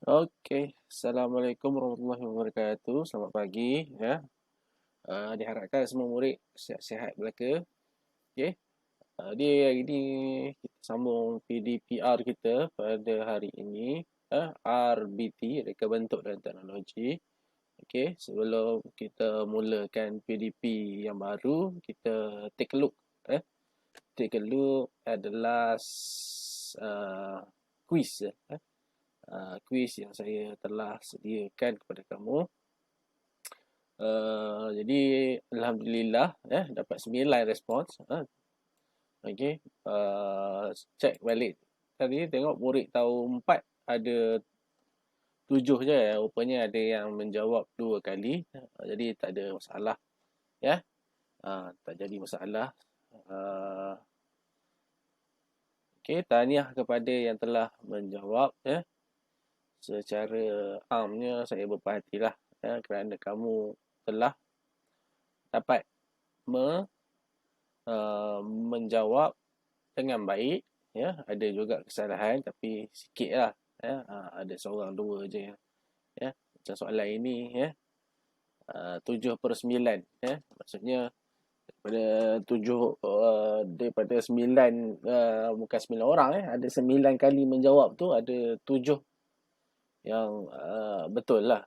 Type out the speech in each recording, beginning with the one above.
Okey, Assalamualaikum warahmatullahi wabarakatuh. Selamat pagi ya. Diharapkan semua murid sihat-sihat belaka. Okey. Di hari ini kita sambung PDPR kita pada hari ini, RBT, Reka Bentuk dan Teknologi. Okey, sebelum kita mulakan PDP yang baru, kita take a look eh. Take a look at the last quiz quiz yang saya telah sediakan kepada kamu. Jadi alhamdulillah dapat 9 respons. Okey. Check balik. Tadi tengok murid tahun 4 ada 7 je. Rupanya ada yang menjawab 2 kali. Jadi tak ada masalah ya. Tak jadi masalah. Okey, tahniah kepada yang telah menjawab ya. Secara amnya saya berhatilah kerana kamu telah dapat menjawab dengan baik ya. Ada juga kesalahan tapi sikitlah ya. Ada seorang dua je ya. Macam soalan ini ya. 7/9 ya. Maksudnya daripada 9 bukan 9 orang ada 9 kali menjawab tu ada 7 yang betul lah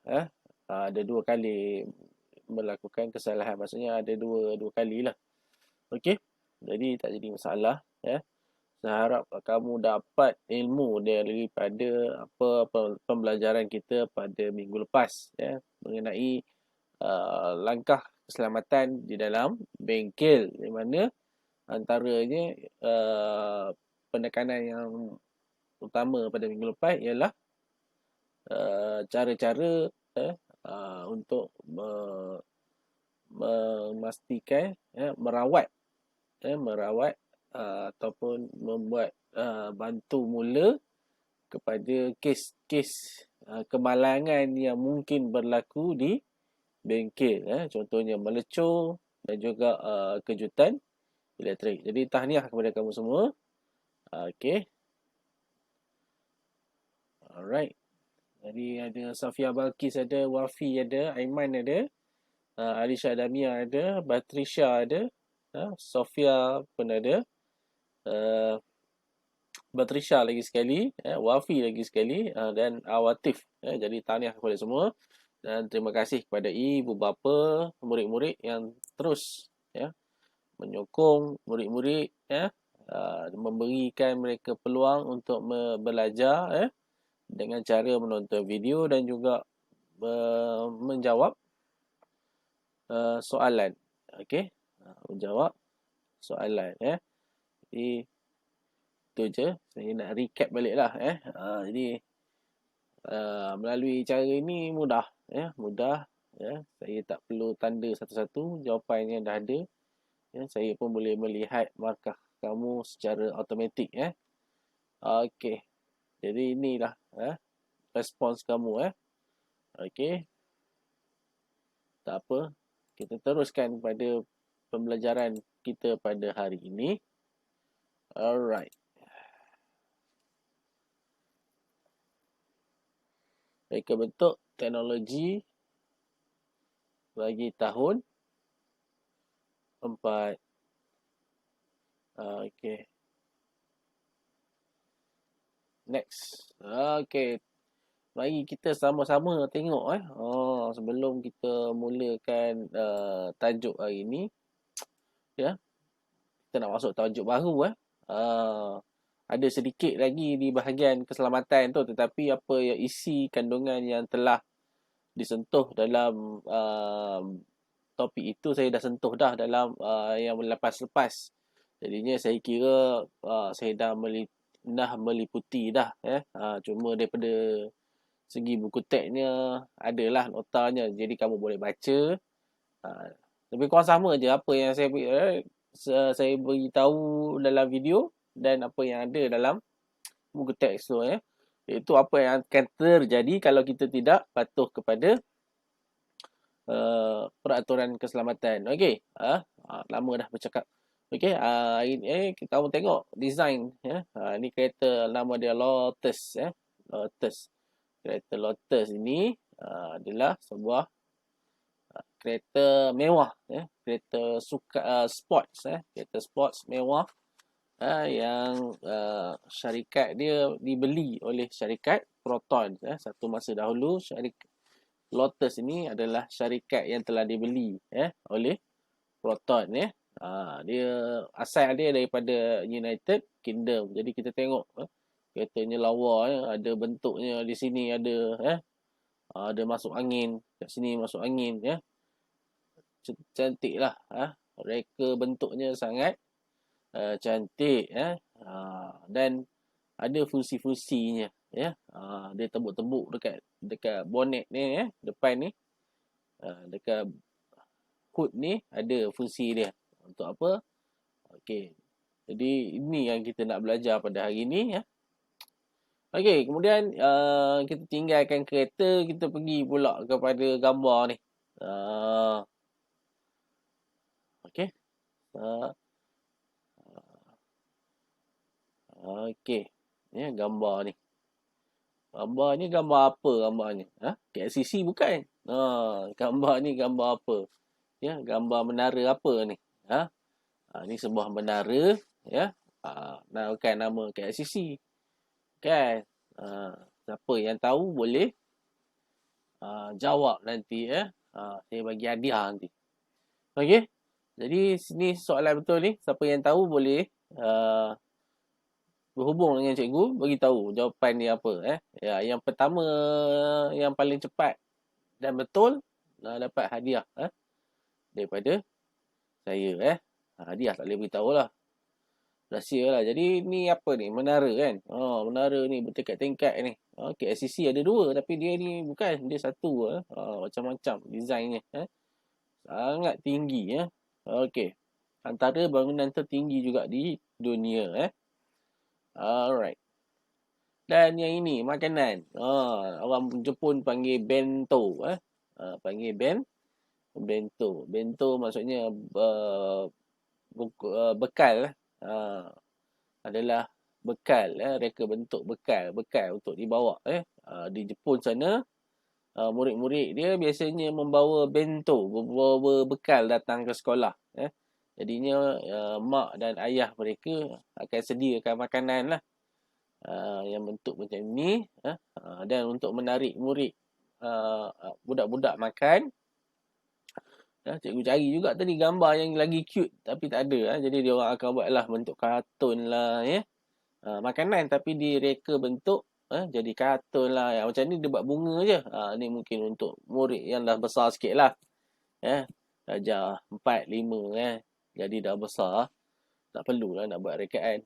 ada 2 kali melakukan kesalahan, maksudnya ada dua kali lah. Okey, jadi tak jadi masalah ya. Saya harap kamu dapat ilmu daripada apa pembelajaran kita pada minggu lepas ya, mengenai langkah keselamatan di dalam bengkel, di mana antaranya penekanan yang utama pada minggu lepas ialah cara-cara untuk memastikan merawat ataupun membuat bantu mula kepada kes-kes kemalangan yang mungkin berlaku di bengkel. Contohnya melecur dan juga kejutan elektrik. Jadi tahniah kepada kamu semua. Okey. Alright. Jadi ada Safia Balkis ada, Wafi ada, Aiman ada, Alisha Damia ada, Batrisha ada, Sofia pun ada, Batrisha lagi sekali, Wafi lagi sekali, dan Awatif. Jadi tahniah kepada semua dan terima kasih kepada ibu bapa, murid-murid yang terus menyokong murid-murid memberikan mereka peluang untuk belajar dengan cara menonton video dan juga menjawab soalan. Okey, menjawab soalan Jadi itu je, saya nak recap balik lah jadi melalui cara ini mudah mudah saya tak perlu tanda satu-satu, jawapannya dah ada saya pun boleh melihat markah kamu secara automatik okey, jadi inilah respons kamu okey, tak apa, kita teruskan pada pembelajaran kita pada hari ini. Alright. Reka bentuk teknologi bagi tahun 4. Okey. Next. Okey. Mari kita sama-sama tengok sebelum kita mulakan tajuk hari ini ya. Kita nak masuk tajuk baru ada sedikit lagi di bahagian keselamatan tu, tetapi apa yang isi kandungan yang telah disentuh dalam topik itu saya dah sentuh dah dalam yang lepas-lepas. Jadinya saya kira saya dah meliputi dah cuma daripada segi buku teksnya adalah notanya, jadi kamu boleh baca lebih kurang sama je apa yang saya beritahu dalam video dan apa yang ada dalam buku teks tu iaitu apa yang akan terjadi kalau kita tidak patuh kepada peraturan keselamatan. Okey, lama dah bercakap. Okey, ini kita tengok design Ini kereta nama dia Lotus Lotus. Kereta Lotus ini adalah sebuah kereta mewah, kereta sports, kereta sports mewah yang syarikat dia dibeli oleh syarikat Proton. Satu masa dahulu syarikat Lotus ini adalah syarikat yang telah dibeli oleh Proton. Dia asal dia daripada United Kingdom. Jadi kita tengok keretanya lawa, ada bentuknya di sini ada masuk angin, kat sini masuk angin cantik lah. Reka bentuknya sangat cantik dan ada fusi-fusinya dia tembuk-tembuk dekat bonnet ni depan ni, dekat hood ni ada fusi dia. Untuk apa? Okey. Jadi ini yang kita nak belajar pada hari ni Okey, kemudian kita tinggalkan kereta, kita pergi pula kepada gambar ni. Okey. Okey. Gambar ni. Gambar ni gambar apa gambarnya? KLCC bukan? Gambar ni gambar apa? Gambar menara apa ni? Ni sebuah menara bukan nama KLCC. Kan? Siapa yang tahu boleh jawab nanti saya bagi hadiah nanti. Okey. Jadi sini soalan betul ni. Siapa yang tahu boleh berhubung dengan cikgu, bagi tahu jawapan dia apa. Yang pertama yang paling cepat dan betul dapat hadiah daripada saya. Hadiah tak boleh beritahu lah. Rahsia lah. Jadi ni apa ni? Menara kan? Menara ni bertingkat-tingkat ni. KLCC ada 2 tapi dia ni bukan. Dia 1 macam-macam desainnya. Sangat tinggi Okey. Antara bangunan tertinggi juga di dunia Alright. Dan yang ini makanan. Orang Jepun panggil bento panggil bento. Bento maksudnya bekal adalah bekal reka bentuk bekal untuk dibawa di Jepun sana. Murid-murid dia biasanya membawa bento, membawa bekal datang ke sekolah jadinya mak dan ayah mereka akan sediakan makanan lah yang bentuk macam ni dan untuk menarik murid budak-budak makan. Cikgu cari juga tadi gambar yang lagi cute tapi tak ada jadi dia orang akan buatlah bentuk kartun lah makanan tapi direka bentuk jadi kartun lah macam ni dia buat bunga je. Ni mungkin untuk murid yang dah besar sikit lah darjah 4, 5 jadi dah besar tak perlulah nak buat rekaan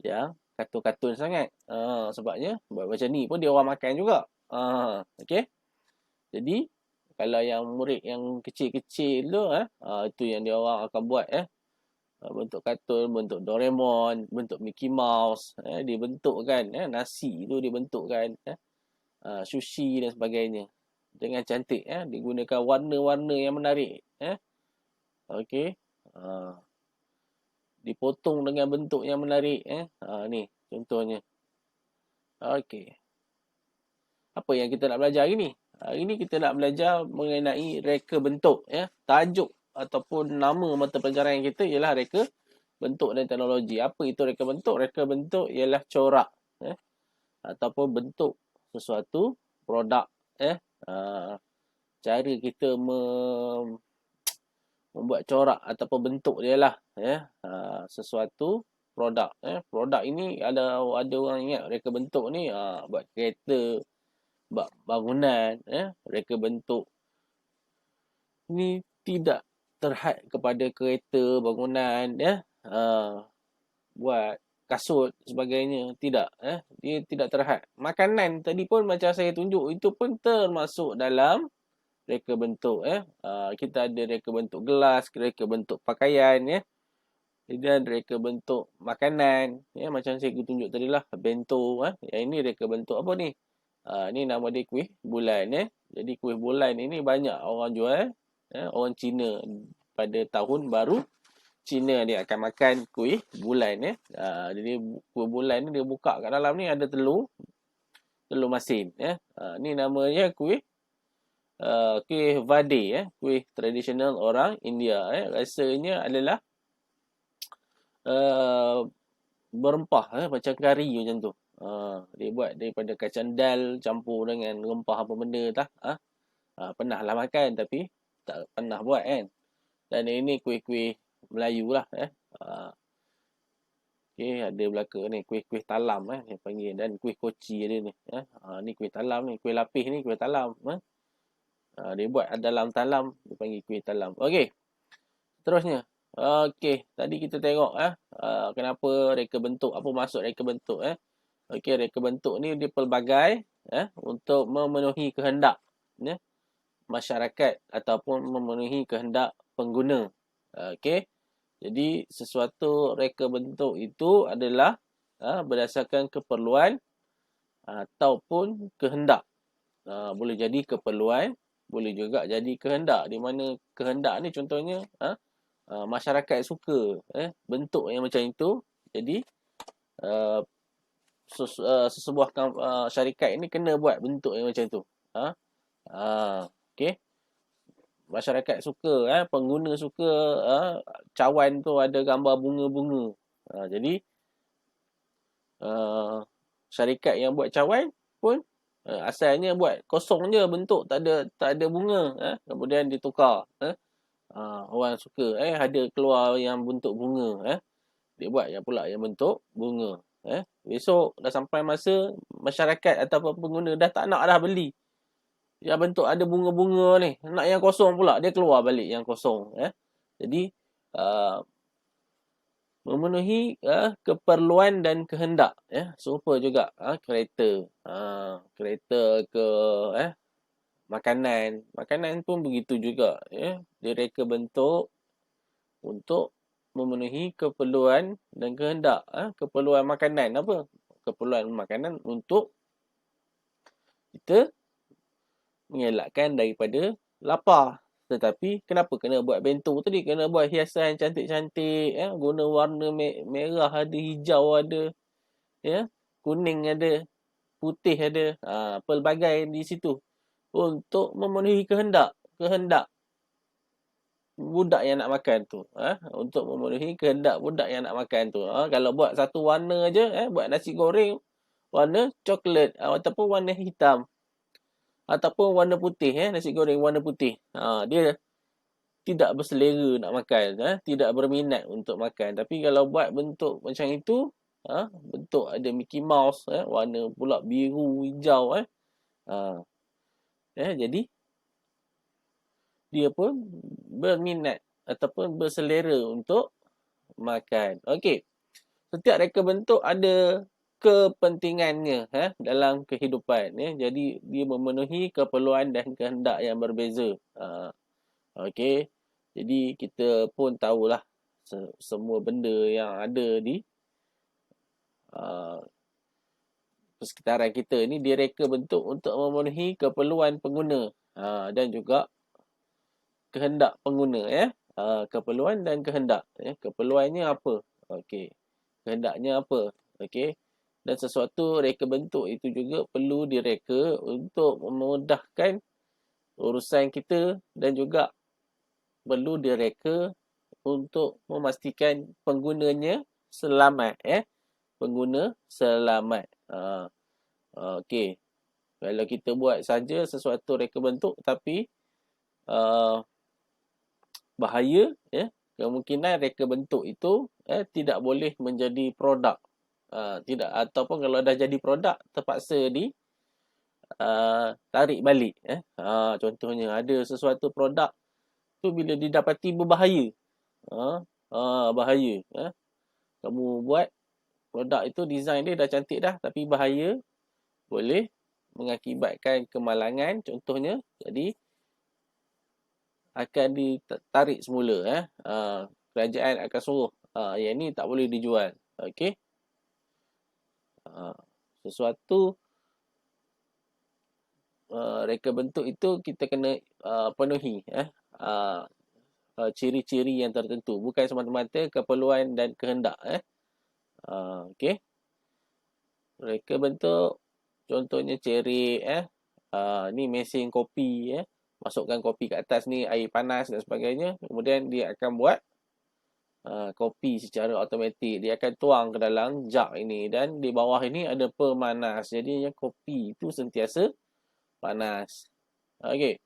yang kartun-kartun sangat sebabnya buat macam ni pun dia orang makan juga okey. Jadi kalau yang murid yang kecil-kecil tu itu yang dia orang akan buat bentuk kartun, bentuk Doraemon, bentuk Mickey Mouse dibentukkan nasi tu dibentukkan sushi dan sebagainya dengan cantik digunakan warna-warna yang menarik okey. Dipotong dengan bentuk yang menarik ni contohnya. Okey. Apa yang kita nak belajar hari ni? Hari ni kita nak belajar mengenai reka bentuk tajuk ataupun nama mata pelajaran kita ialah reka bentuk dan teknologi. Apa itu reka bentuk? Reka bentuk ialah corak ataupun bentuk sesuatu produk cara kita membuat corak ataupun bentuk dia lah sesuatu produk produk ini ada orang ingat reka bentuk ni buat kereta, buat bangunan reka bentuk ni tidak terhad kepada kereta, bangunan buat kasut sebagainya, tidak dia tidak terhad. Makanan tadi pun macam saya tunjuk itu pun termasuk dalam reka bentuk kita ada reka bentuk gelas, reka bentuk pakaian dan reka bentuk makanan macam saya tunjuk tadi lah bento yang ini reka bentuk apa ni ni nama dia kuih bulan jadi kuih bulan ini banyak orang jual orang Cina pada tahun baru Cina dia akan makan kuih bulan jadi kuih bulan ni dia buka kat dalam ni ada telur telur masin. Ni namanya kuih vade, kuih tradisional orang India. Rasanya adalah berempah, macam kari macam tu. Dia buat daripada kacang dal campur dengan rempah apa benda tak. Pernah lah makan tapi tak pernah buat kan. Dan ini kuih-kuih Melayu lah. Ada belaka ni kuih-kuih talam dia panggil, dan kuih koci ada ni. Ni kuih talam ni, kuih lapis ni kuih talam. Dia buat dalam talam, dia panggil kuih talam. Okey. Terusnya. Okey, tadi kita tengok kenapa reka bentuk, apa maksud reka bentuk. Okey, reka bentuk ni dia pelbagai untuk memenuhi kehendak masyarakat ataupun memenuhi kehendak pengguna. Okey. Jadi sesuatu reka bentuk itu adalah berdasarkan keperluan ataupun kehendak. Boleh jadi keperluan, boleh juga jadi kehendak. Di mana kehendak ni contohnya masyarakat suka bentuk yang macam itu. Jadi sesebuah syarikat ini kena buat bentuk yang macam itu. Okey. Masyarakat suka, pengguna suka cawan tu ada gambar bunga-bunga. Jadi syarikat yang buat cawan pun asalnya buat kosong je bentuk, tak ada bunga. Kemudian ditukar. Orang suka ada keluar yang bentuk bunga. Dia buat yang pula yang bentuk bunga. Besok dah sampai masa masyarakat ataupun pengguna dah tak nak dah beli yang bentuk ada bunga-bunga ni, nak yang kosong pula, dia keluar balik yang kosong. Jadi memenuhi keperluan dan kehendak. Serupa juga kereta. Kereta ke makanan pun begitu juga. Dia reka bentuk untuk memenuhi keperluan dan kehendak. Keperluan makanan apa? Keperluan makanan untuk kita mengelakkan daripada lapar. Tetapi kenapa kena buat bento tadi? Kena buat hiasan cantik-cantik, guna warna merah ada, hijau ada, kuning ada, putih ada, pelbagai di situ untuk memenuhi kehendak budak yang nak makan tu. Untuk memenuhi kehendak budak yang nak makan tu. Kalau buat satu warna aja, buat nasi goreng warna coklat ataupun warna hitam ataupun warna putih, nasi goreng warna putih. Dia tidak berselera nak makan, tidak berminat untuk makan. Tapi kalau buat bentuk macam itu, bentuk ada Mickey Mouse, warna pula biru, hijau, jadi dia pun berminat ataupun berselera untuk makan. Okey. Setiap reka bentuk ada kepentingannya dalam kehidupan. Jadi dia memenuhi keperluan dan kehendak yang berbeza. Okey. Jadi kita pun tahulah semua benda yang ada di persekitaran kita ni direka bentuk untuk memenuhi keperluan pengguna dan juga kehendak pengguna. Keperluan dan kehendak. Keperluannya apa? Okey. Kehendaknya apa? Okey. Dan sesuatu reka bentuk itu juga perlu direka untuk memudahkan urusan kita dan juga perlu direka untuk memastikan penggunanya selamat. Pengguna selamat. Okey. Kalau kita buat saja sesuatu reka bentuk tapi bahaya, kemungkinan reka bentuk itu tidak boleh menjadi produk. Tidak, ataupun kalau dah jadi produk terpaksa tarik balik. Contohnya ada sesuatu produk tu bila didapati berbahaya. Bahaya. Kamu buat produk itu, design dia dah cantik dah tapi bahaya, boleh mengakibatkan kemalangan contohnya. Jadi akan ditarik semula. Kerajaan akan suruh yang ni tak boleh dijual. Okey. Sesuatu reka bentuk itu kita kena penuhi ciri-ciri yang tertentu, bukan semata-mata keperluan dan kehendak. Okey. Reka bentuk contohnya cerik, ni mesin kopi, masukkan kopi kat atas ni, air panas dan sebagainya. Kemudian dia akan buat kopi secara automatik. Dia akan tuang ke dalam jug ini, dan di bawah ini ada pemanas. Jadi kopi itu sentiasa panas. Okey.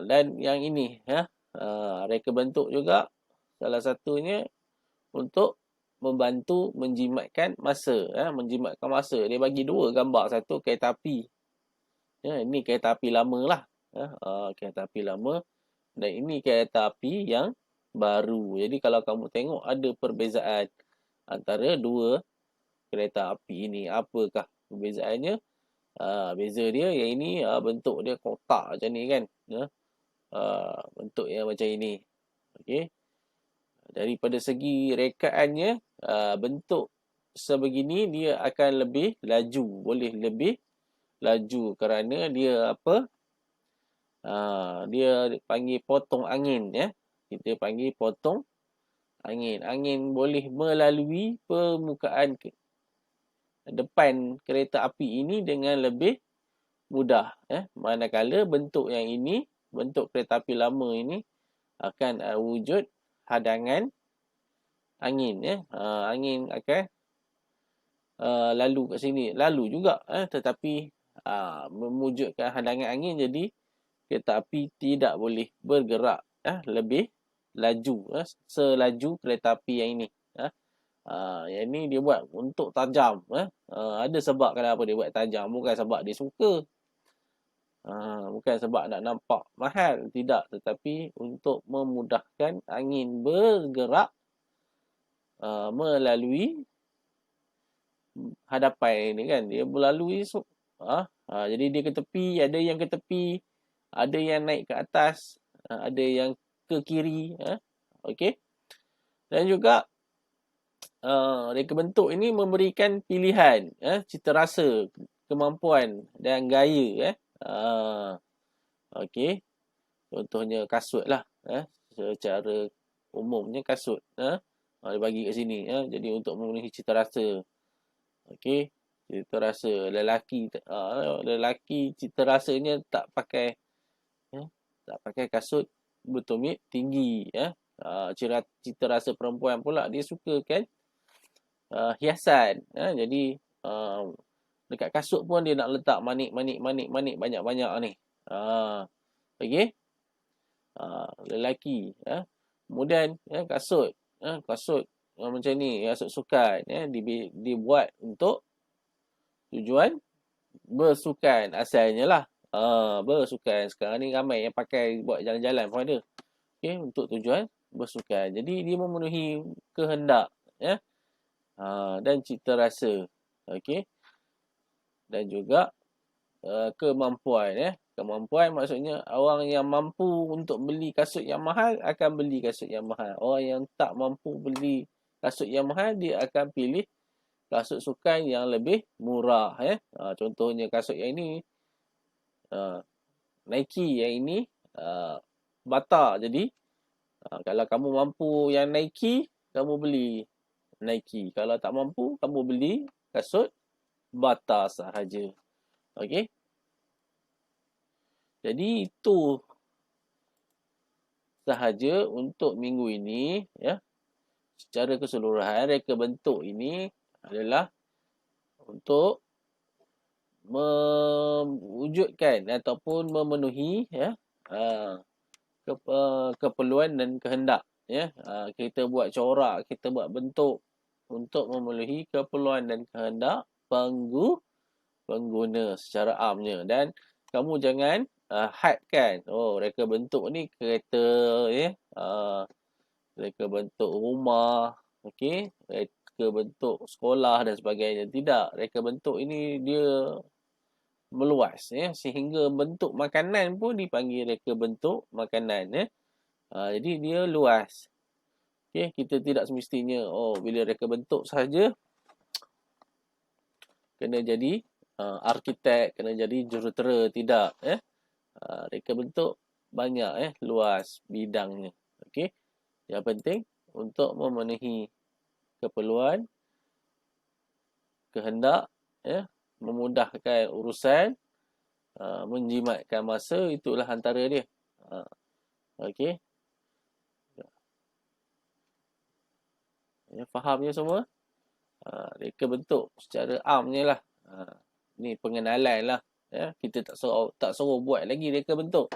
Dan yang ini, reka bentuk juga salah satunya untuk membantu menjimatkan masa. Menjimatkan masa. Dia bagi dua gambar. Satu kereta api. Ini kereta api lama lah. Kereta api lama. Dan ini kereta api yang baru. Jadi kalau kamu tengok ada perbezaan antara dua kereta api ini. Apakah perbezaannya? Beza dia yang ini bentuk dia kotak macam ni kan. Bentuk yang macam ini. Okey. Daripada segi rekaannya, bentuk sebegini dia akan lebih laju. Boleh lebih laju kerana dia apa? Dia panggil potong angin, kita panggil potong angin. Angin boleh melalui permukaan depan kereta api ini dengan lebih mudah. Manakala bentuk yang ini, bentuk kereta api lama ini akan wujud hadangan angin. Angin akan lalu kat sini. Lalu juga, tetapi memujudkan hadangan angin, jadi kereta api tidak boleh bergerak lebih laju, selaju kereta api yang ini. Yang ni dia buat untuk tajam. Ada sebab kenapa dia buat tajam. Bukan sebab dia suka. Bukan sebab nak nampak mahal. Tidak. Tetapi untuk memudahkan angin bergerak melalui hadapan ni kan. Dia melalui jadi dia ke tepi. Ada yang ke tepi. Ada yang naik ke atas. Ada yang ke kiri. Okey. Dan juga reka bentuk ini memberikan pilihan, cita rasa, kemampuan dan gaya. Okey. Contohnya kasut lah. Secara umumnya kasut. Dia bagi kat sini. Jadi untuk memenuhi cita rasa. Okey. Cita rasa lelaki. Lelaki cita rasanya tak pakai kasut bertumit tinggi. Cita rasa perempuan pula dia sukakan hiasan. Jadi dekat kasut pun dia nak letak manik banyak-banyak ni. Okey. Lelaki. Kemudian kasut. Kasut macam ni. Kasut sukan. Dibuat untuk tujuan bersukan asalnya lah. Bersukan. Sekarang ni ramai yang pakai buat jalan-jalan pun ada. Okey. Untuk tujuan bersukan. Jadi dia memenuhi kehendak. Dan cita rasa. Okey. Dan juga kemampuan. Kemampuan maksudnya orang yang mampu untuk beli kasut yang mahal akan beli kasut yang mahal. Orang yang tak mampu beli kasut yang mahal, dia akan pilih kasut sukan yang lebih murah. Contohnya kasut yang ini Nike, yang ini Bata. Jadi kalau kamu mampu yang Nike, kamu beli Nike. Kalau tak mampu, kamu beli kasut Bata sahaja. Okey. Jadi itu sahaja untuk minggu ini. Secara keseluruhan, reka bentuk ini adalah untuk mewujudkan ataupun memenuhi keperluan dan kehendak. Kita buat corak, kita buat bentuk untuk memenuhi keperluan dan kehendak pengguna secara amnya. Dan kamu jangan hadkan, reka bentuk ni kereta, reka bentuk rumah, okey, reka bentuk sekolah dan sebagainya. Tidak, reka bentuk ini dia meluas, sehingga bentuk makanan pun dipanggil reka bentuk makanan. Jadi dia luas. Okey, kita tidak semestinya bila reka bentuk sahaja kena jadi arkitek, kena jadi jurutera. Tidak. Reka bentuk banyak, luas bidangnya. Okey. Yang penting untuk memenuhi keperluan, kehendak, memudahkan urusan, menjimatkan masa, itulah antara dia. Okey. Ya, faham je semua? Reka bentuk secara amnya lah. Ni pengenalan lah. Ya, kita tak suruh buat lagi reka bentuk.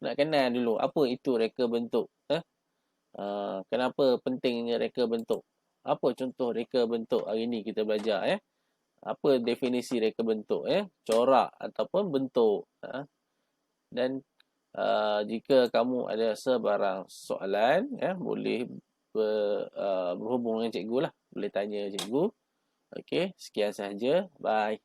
Nak kenal dulu apa itu reka bentuk. Kenapa pentingnya reka bentuk? Apa contoh reka bentuk hari ni kita belajar ya? Apa definisi reka bentuk ya? Corak ataupun bentuk. Dan jika kamu ada sebarang soalan ya, boleh berhubung dengan cikgu lah. Boleh tanya cikgu. Okey, sekian sahaja. Bye.